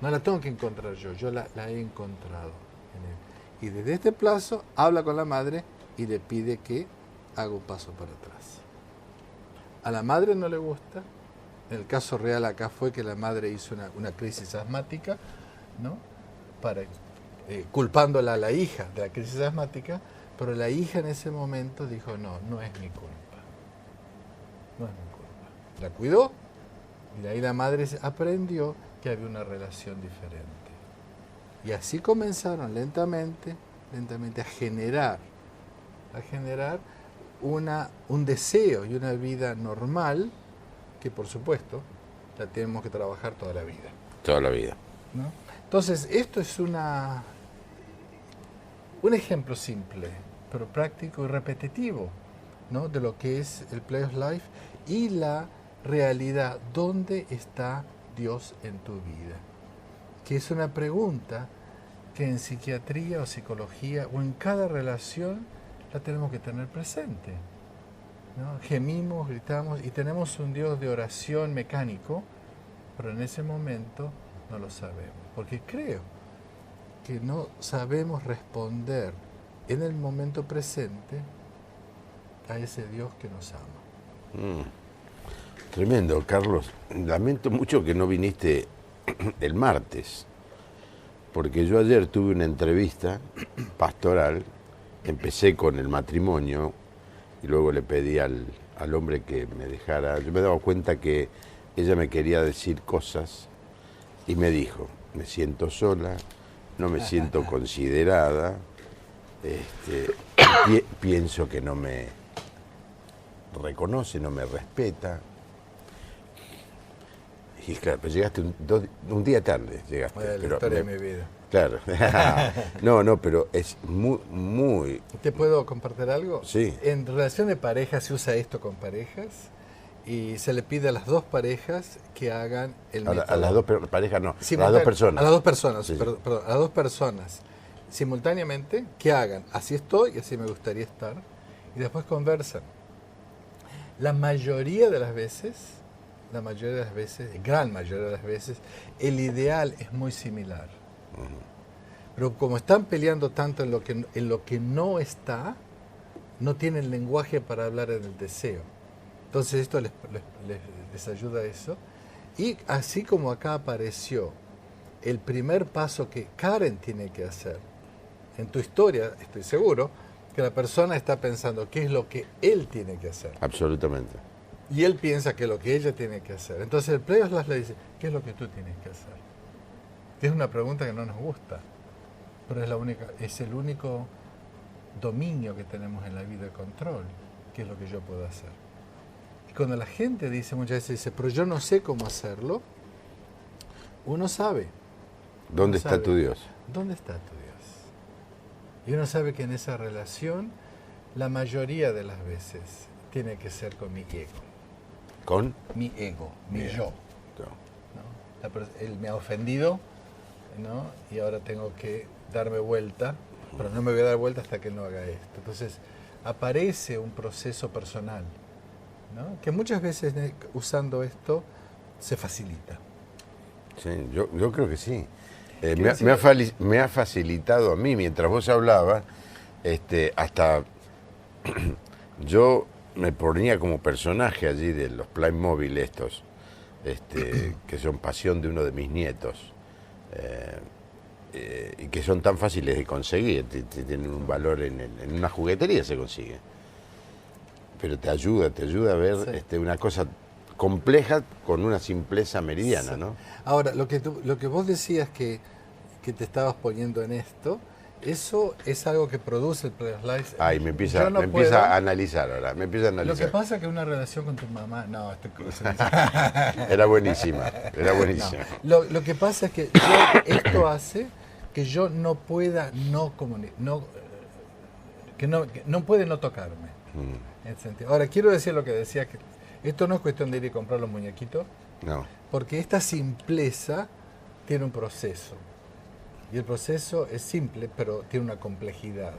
No la tengo que encontrar yo la he encontrado en Él. Y desde este plazo habla con la madre y le pide que haga un paso para atrás. A la madre no le gusta. En el caso real acá fue que la madre hizo una crisis asmática, ¿no? Culpándola a la hija de la crisis asmática, pero la hija en ese momento dijo, no es mi culpa. No es mi culpa. La cuidó y de ahí la madre aprendió que había una relación diferente. Y así comenzaron lentamente lentamente a generar un deseo y una vida normal que, por supuesto, la tenemos que trabajar toda la vida. Toda la vida. ¿No? Entonces, esto es un ejemplo simple, pero práctico y repetitivo, ¿no? De lo que es el Play of Life y la realidad. ¿Dónde está Dios en tu vida? Que es una pregunta que en psiquiatría o psicología o en cada relación la tenemos que tener presente, ¿no? Gemimos, gritamos y tenemos un Dios de oración mecánico, pero en ese momento no lo sabemos, porque creo que no sabemos responder en el momento presente a ese Dios que nos ama. Tremendo, Carlos. Lamento mucho que no viniste el martes, porque yo ayer tuve una entrevista pastoral, empecé con el matrimonio y luego le pedí al hombre que me dejara. Yo me he dado cuenta que ella me quería decir cosas y me dijo: me siento sola, no me siento considerada, pienso que no me reconoce, no me respeta. Y claro, pero llegaste un día tarde, llegaste. La historia de mi vida. Claro. No, pero es muy... ¿Te puedo compartir algo? Sí. En relación de pareja se usa esto con parejas y se le pide a las dos parejas que hagan el método. A las dos parejas no, Sí, a las dos personas. A las dos personas, Sí. perdón, a las dos personas simultáneamente que hagan, así estoy y así me gustaría estar, y después conversan. La mayoría de las veces, gran mayoría de las veces, el ideal es muy similar. Pero como están peleando tanto en lo que no está, no tienen lenguaje para hablar en el deseo. Entonces esto les ayuda a eso. Y así como acá apareció el primer paso que Karen tiene que hacer, en tu historia estoy seguro que la persona está pensando qué es lo que él tiene que hacer. Absolutamente. Y él piensa que es lo que ella tiene que hacer. Entonces el Play of Life le dice, ¿qué es lo que tú tienes que hacer? Que es una pregunta que no nos gusta, pero es el único dominio que tenemos en la vida de control. ¿Qué es lo que yo puedo hacer? Y cuando la gente muchas veces dice, pero yo no sé cómo hacerlo, uno sabe. ¿Dónde está tu Dios? ¿Dónde está tu Dios? Y uno sabe que en esa relación, la mayoría de las veces, tiene que ser con mi ego. ¿Con? Mi ego, mi Bien. yo. No. Él me ha ofendido, ¿no? Y ahora tengo que darme vuelta, pero no me voy a dar vuelta hasta que él no haga esto. Entonces aparece un proceso personal, ¿no? Que muchas veces usando esto se facilita. Sí, yo creo que sí. Me ha facilitado a mí, mientras vos hablabas, hasta yo me ponía como personaje allí de los Playmobil estos, que son pasión de uno de mis nietos, y que son tan fáciles de conseguir, tienen un valor en una juguetería se consigue. Pero te ayuda a ver Sí. una cosa compleja con una simpleza meridiana, Sí. ¿no? Ahora, lo que vos decías que te estabas poniendo en esto, eso es algo que produce el Play of Life. Ay, me empieza a analizar ahora, me empieza a Lo que analizar. pasa es que una relación con tu mamá, no, Era buenísima, era buenísima. No. Lo que pasa es que esto hace que yo no pueda que no puede no tocarme. En ese sentido. Ahora, quiero decir lo que decía, que esto no es cuestión de ir y comprar los muñequitos, No, porque esta simpleza tiene un proceso. Y el proceso es simple, pero tiene una complejidad.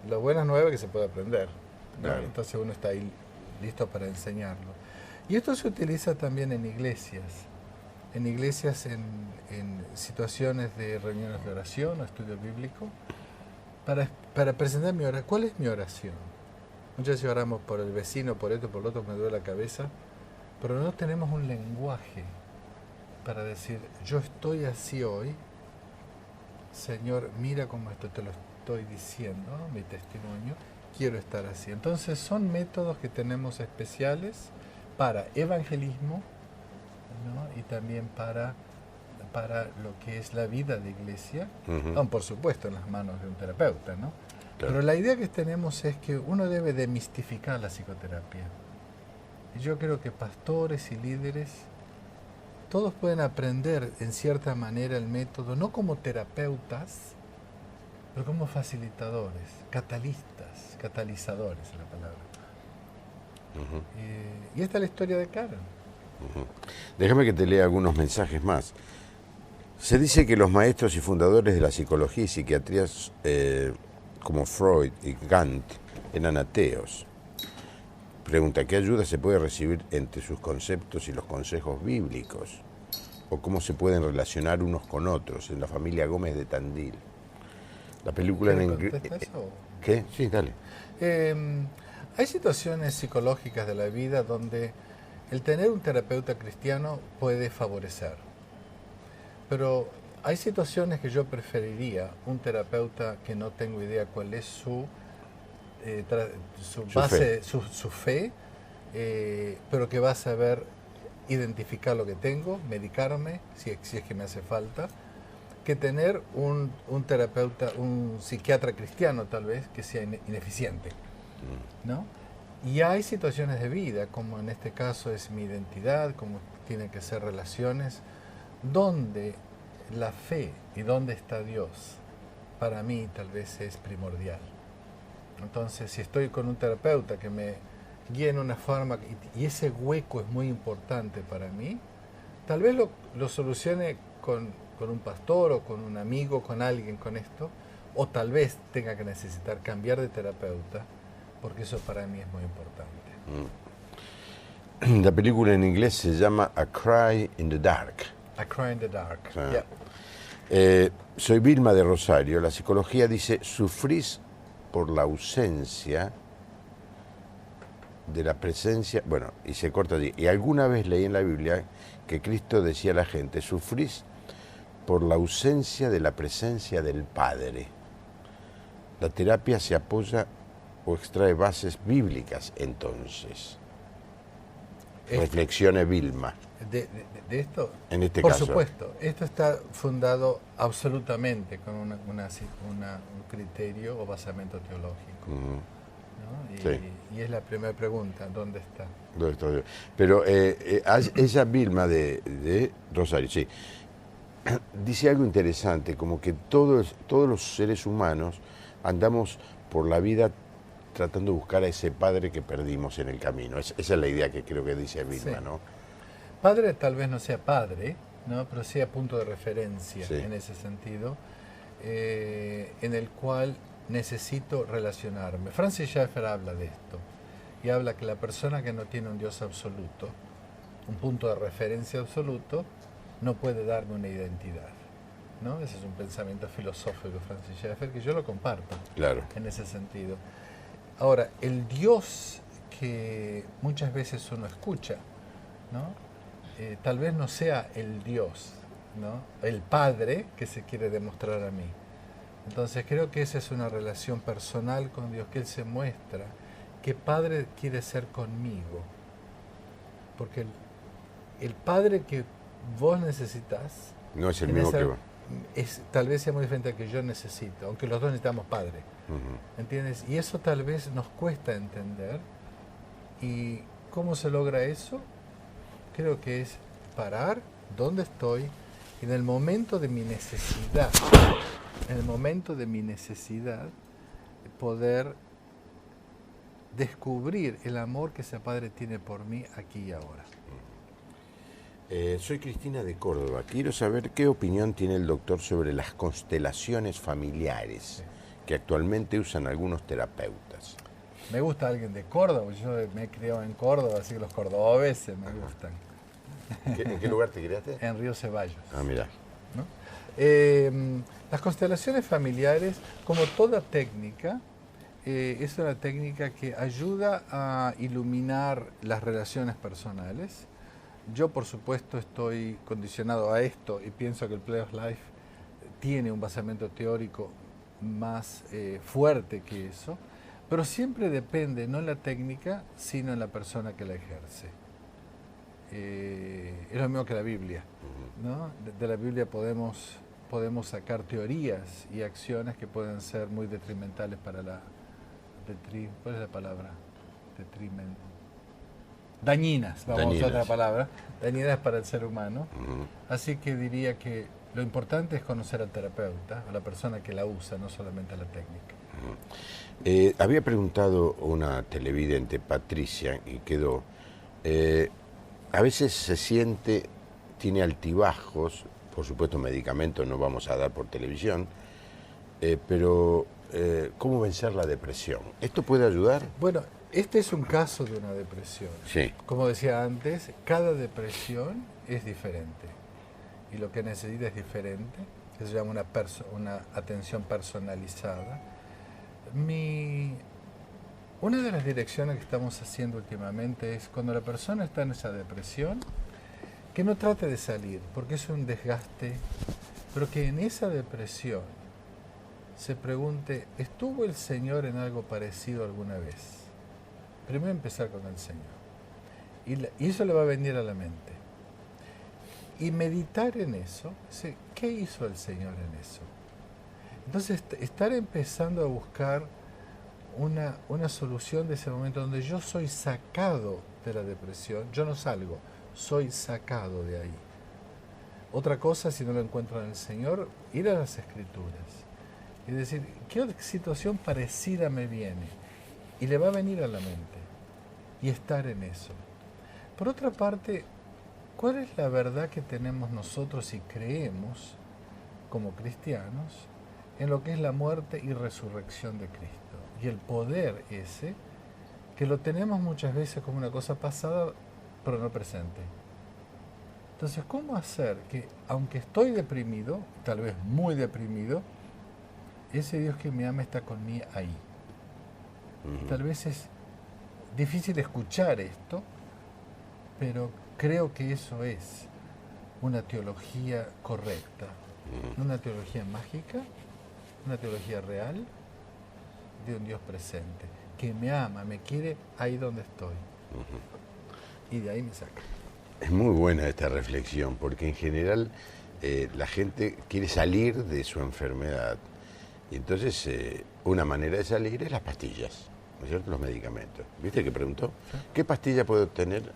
Lo bueno es nuevo que se puede aprender, ¿no? Claro. Entonces uno está ahí listo para enseñarlo. Y esto se utiliza también en iglesias. En situaciones de reuniones de oración o estudio bíblico, para presentar mi oración. ¿Cuál es mi oración? Muchas veces oramos por el vecino, por esto, por lo otro, me duele la cabeza, pero no tenemos un lenguaje para decir, yo estoy así hoy, Señor, mira cómo esto te lo estoy diciendo, mi testimonio, quiero estar así. Entonces son métodos que tenemos especiales para evangelismo, ¿no? Y también para para lo que es la vida de iglesia, Ujú. por supuesto en las manos de un terapeuta, ¿no? Claro. Pero la idea que tenemos es que uno debe demistificar la psicoterapia. Y yo creo que pastores y líderes, todos pueden aprender en cierta manera el método, no como terapeutas, pero como facilitadores, catalizadores es la palabra. Ujú. Y esta es la historia de Karen. Ujú. Déjame que te lea algunos mensajes más. Se dice que los maestros y fundadores de la psicología y psiquiatría, como Freud y Kant, eran ateos. Pregunta, ¿qué ayuda se puede recibir entre sus conceptos y los consejos bíblicos? ¿O cómo se pueden relacionar unos con otros en la familia Gómez de Tandil? La película en ¿Quiere inglés... contestar eso? ¿Qué? Sí, dale. Hay situaciones psicológicas de la vida donde el tener un terapeuta cristiano puede favorecer, pero hay situaciones que yo preferiría un terapeuta que no tengo idea cuál es su Su base, su fe, pero que va a saber identificar lo que tengo, medicarme, si es que me hace falta, que tener un terapeuta, un psiquiatra cristiano tal vez, que sea ineficiente, ¿no? Y hay situaciones de vida, como en este caso es mi identidad, como tienen que ser relaciones, donde la fe y donde está Dios, para mí tal vez es primordial. Entonces, si estoy con un terapeuta que me guíe en una forma, y ese hueco es muy importante para mí, tal vez lo solucione con un pastor o con un amigo, con alguien con esto, o tal vez tenga que necesitar cambiar de terapeuta, porque eso para mí es muy importante. La película en inglés se llama A Cry in the Dark. A Cry in the Dark. Ah. Yeah. Soy Vilma de Rosario. La psicología dice, sufrís por la ausencia de la presencia, bueno, y se corta allí. Y alguna vez leí en la Biblia que Cristo decía a la gente, sufrís por la ausencia de la presencia del Padre. La terapia se apoya o extrae bases bíblicas, entonces. Reflexione Vilma. De esto, En este por caso. supuesto, esto está fundado absolutamente con un criterio o basamento teológico. ¿No? Sí. Y es la primera pregunta, ¿dónde está? ¿Dónde estoy? Pero ella, Vilma de Rosario, sí, dice algo interesante, como que todos los seres humanos andamos por la vida tratando de buscar a ese padre que perdimos en el camino. Esa es la idea que creo que dice Vilma, Sí. ¿no? Padre tal vez no sea padre, ¿no? Pero sea punto de referencia Sí. en ese sentido, en el cual necesito relacionarme. Francis Schaeffer habla de esto y habla que la persona que no tiene un Dios absoluto, un punto de referencia absoluto, no puede darme una identidad, ¿no? Ese es un pensamiento filosófico de Francis Schaeffer que yo lo comparto. Claro. En ese sentido. Ahora, el Dios que muchas veces uno escucha, ¿no? Tal vez no sea el Dios, ¿no? El Padre que se quiere demostrar a mí. Entonces creo que esa es una relación personal con Dios, que Él se muestra, que Padre quiere ser conmigo. Porque el Padre que vos necesitas No es el mismo que vos. tal vez sea muy diferente al que yo necesito, aunque los dos necesitamos Padre. ¿Entiendes? Y eso tal vez nos cuesta entender. ¿Y cómo se logra eso? Creo que es parar donde estoy y en el momento de mi necesidad, poder descubrir el amor que ese Padre tiene por mí aquí y ahora. Soy Cristina de Córdoba. Quiero saber qué opinión tiene el doctor sobre las constelaciones familiares que actualmente usan algunos terapeutas. Me gusta alguien de Córdoba, porque yo me he criado en Córdoba, así que los cordobeses me gustan. ¿En qué lugar te criaste? En Río Ceballos. Ah, mira. ¿No? Las constelaciones familiares, como toda técnica, es una técnica que ayuda a iluminar las relaciones personales. Yo, por supuesto, estoy condicionado a esto y pienso que el Play of Life tiene un basamento teórico más fuerte que eso, pero siempre depende no en la técnica, sino en la persona que la ejerce. es lo mismo que la Biblia, ¿no? De la Biblia podemos sacar teorías y acciones que pueden ser muy detrimentales para ¿cuál es la palabra? Dañinas, vamos a usar otra palabra, dañinas para el ser humano. Así que diría que lo importante es conocer al terapeuta, a la persona que la usa, no solamente a la técnica. Había preguntado una televidente, Patricia, y quedó, a veces se siente, tiene altibajos, por supuesto medicamentos no vamos a dar por televisión, pero ¿cómo vencer la depresión? ¿Esto puede ayudar? Bueno, este es un caso de una depresión. Sí. Como decía antes, cada depresión es diferente y lo que necesita es diferente. Eso se llama una atención personalizada. Una de las direcciones que estamos haciendo últimamente es cuando la persona está en esa depresión, que no trate de salir, porque es un desgaste, pero que en esa depresión se pregunte, ¿estuvo el Señor en algo parecido alguna vez? Primero empezar con el Señor. Y eso le va a venir a la mente. Y meditar en eso, ¿qué hizo el Señor en eso? Entonces, estar empezando a buscar una solución de ese momento donde yo soy sacado de la depresión, yo no salgo, soy sacado de ahí. Otra cosa, si no lo encuentro en el Señor, ir a las Escrituras y decir, ¿qué situación parecida me viene? Y le va a venir a la mente y estar en eso. Por otra parte, ¿cuál es la verdad que tenemos nosotros y creemos como cristianos en lo que es la muerte y resurrección de Cristo? Y el poder ese, que lo tenemos muchas veces como una cosa pasada, pero no presente. Entonces, ¿cómo hacer que, aunque estoy deprimido, tal vez muy deprimido, ese Dios que me ama está conmigo ahí? Tal vez es difícil escuchar esto, pero creo que eso es una teología correcta, no una teología mágica, una teología real de un Dios presente, que me ama, me quiere ahí donde estoy. Y de ahí me saca. Es muy buena esta reflexión, porque en general la gente quiere salir de su enfermedad. Y entonces una manera de salir es las pastillas, ¿no es cierto? Los medicamentos. ¿Viste que preguntó? ¿Sí? ¿Qué pastilla puedo obtener?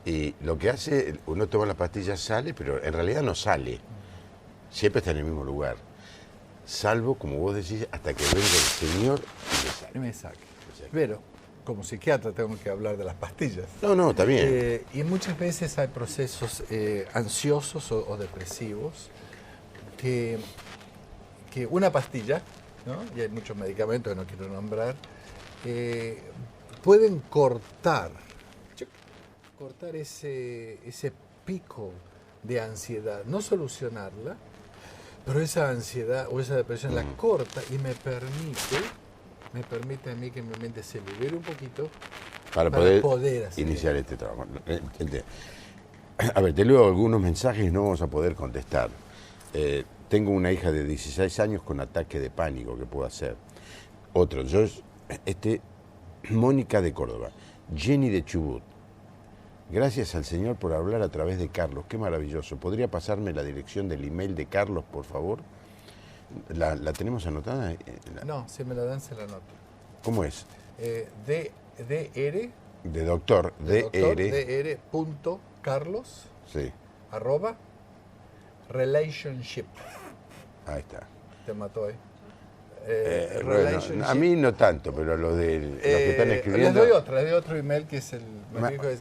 Y lo que hace, uno toma la pastilla, sale, pero en realidad no sale. Siempre está en el mismo lugar. Salvo, como vos decís, hasta que venga el Señor y me saque. Pero, como psiquiatra, tengo que hablar de las pastillas. No, está bien. Y muchas veces hay procesos ansiosos o depresivos que una pastilla, ¿no? Y hay muchos medicamentos que no quiero nombrar, pueden cortar ese pico de ansiedad, no solucionarla, pero esa ansiedad o esa depresión la corta y me permite a mí que mi mente se libere un poquito para poder iniciar este trabajo. A ver, te leo algunos mensajes y no vamos a poder contestar. Tengo una hija de 16 años con ataque de pánico, ¿qué puedo hacer? Otro, Mónica de Córdoba, Jenny de Chubut. Gracias al Señor por hablar a través de Carlos, qué maravilloso. ¿Podría pasarme la dirección del email de Carlos, por favor? ¿La tenemos anotada? No, si me la dan se la anoto. ¿Cómo es? dr. De doctor, dr.carlos, sí. /relationship. Ahí está. Te mató, Bueno, a mí no tanto, pero los que están escribiendo... Les doy otro email que es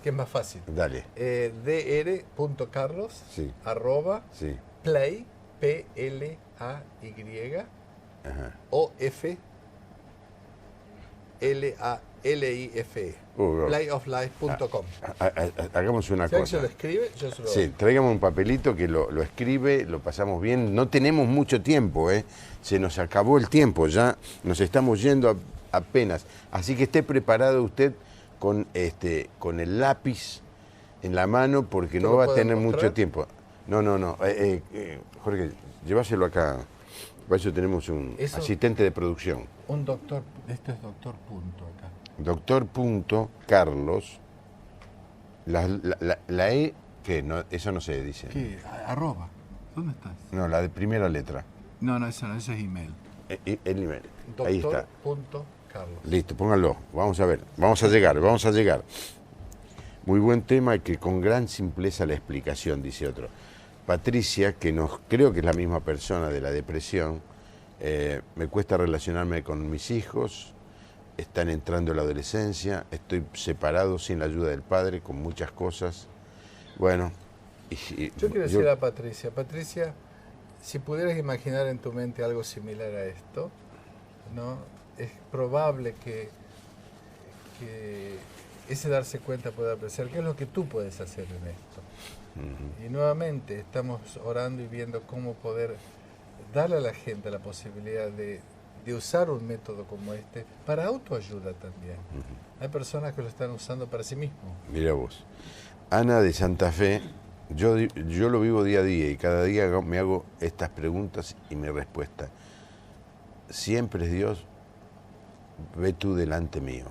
que es más fácil. Dale. dr.carlos sí. @ play, PLAY, OF LIFE, playoflife.com. Hagamos una cosa. Si cosa. lo escribe, yo se lo doy. Sí, traigamos un papelito que lo escribe, lo pasamos bien. No tenemos mucho tiempo, se nos acabó el tiempo, ya nos estamos yendo apenas. Así que esté preparado usted con el lápiz en la mano porque no va a tener mucho tiempo. No. Jorge, llévaselo acá. Para eso tenemos un asistente de producción. Un doctor, esto es doctor punto acá. Doctor.carlos, La E, ¿qué? No, eso no se dice. ¿Qué? Arroba. ¿Dónde estás? No, la de primera letra. No, eso no, eso es email. El nivel. Ahí está. Carlos. Listo, pónganlo. Vamos a ver. Vamos a llegar. Muy buen tema y que con gran simpleza la explicación, dice otro. Patricia, que creo que es la misma persona de la depresión, me cuesta relacionarme con mis hijos, están entrando a la adolescencia, estoy separado sin la ayuda del padre, con muchas cosas. Bueno, yo quiero decir a Patricia, si pudieras imaginar en tu mente algo similar a esto, ¿no? Es probable que ese darse cuenta pueda apreciar qué es lo que tú puedes hacer en esto. Y nuevamente estamos orando y viendo cómo poder darle a la gente la posibilidad de usar un método como este para autoayuda también. Hay personas que lo están usando para sí mismos. Mira vos. Ana de Santa Fe, yo lo vivo día a día y cada día me hago estas preguntas y mi respuesta. Siempre es Dios, ve tú delante mío.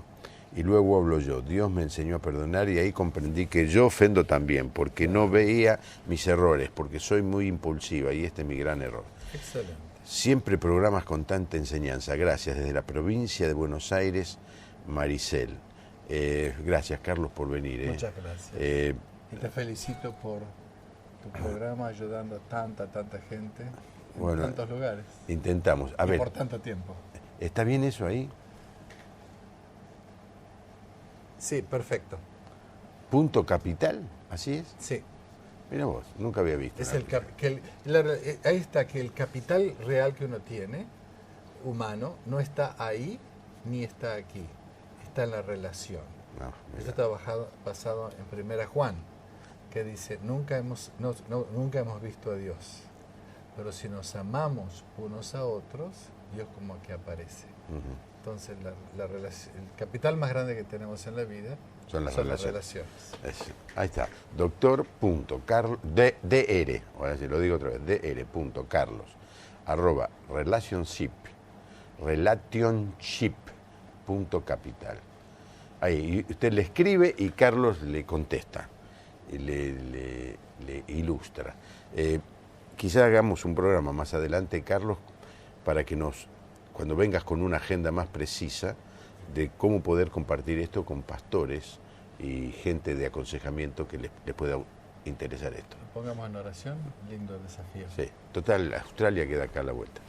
Y luego hablo yo. Dios me enseñó a perdonar y ahí comprendí que yo ofendo también, porque no veía mis errores, porque soy muy impulsiva y este es mi gran error. Excelente. Siempre programas con tanta enseñanza. Gracias. Desde la provincia de Buenos Aires, Maricel. Gracias, Carlos, por venir. Muchas gracias. Y te felicito por tu programa ayudando a tanta gente en tantos lugares. Intentamos. A ver, por tanto tiempo. ¿Está bien eso ahí? Sí, perfecto. ¿Punto capital? ¿Así es? Sí. Mira vos, nunca había visto. Es ahí está, que el capital real que uno tiene, humano, no está ahí ni está aquí. Está en la relación. Esto está basado en 1 Juan, que dice, nunca hemos visto a Dios, pero si nos amamos unos a otros, Dios como que aparece. Entonces, el capital más grande que tenemos en la vida son las relaciones. Ahí está. Doctor.carlos, dr, ahora sí lo digo otra vez, dr.carlos, relationship.capital. Ahí, usted le escribe y Carlos le contesta, y le ilustra. Quizá hagamos un programa más adelante, Carlos, para que cuando vengas con una agenda más precisa de cómo poder compartir esto con pastores y gente de aconsejamiento que les pueda interesar esto. Pongamos en oración, lindo desafío. Sí, total, Australia queda acá a la vuelta.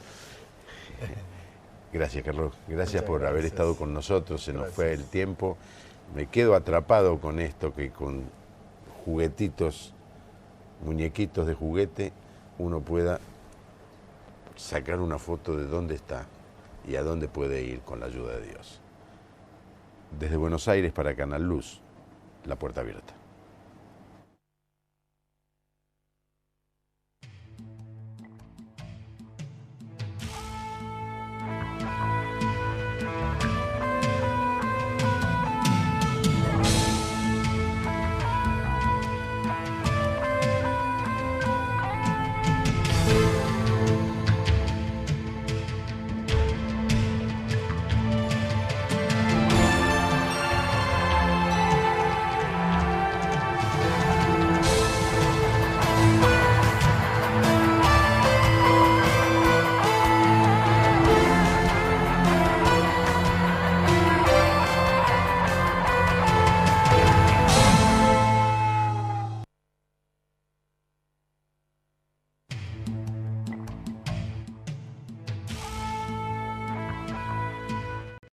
Gracias, Carlos. Gracias por haber estado con nosotros. Se nos fue el tiempo. Me quedo atrapado con esto, que con juguetitos, muñequitos de juguete, uno pueda sacar una foto de dónde está y a dónde puede ir con la ayuda de Dios. Desde Buenos Aires para Canal Luz, la puerta abierta.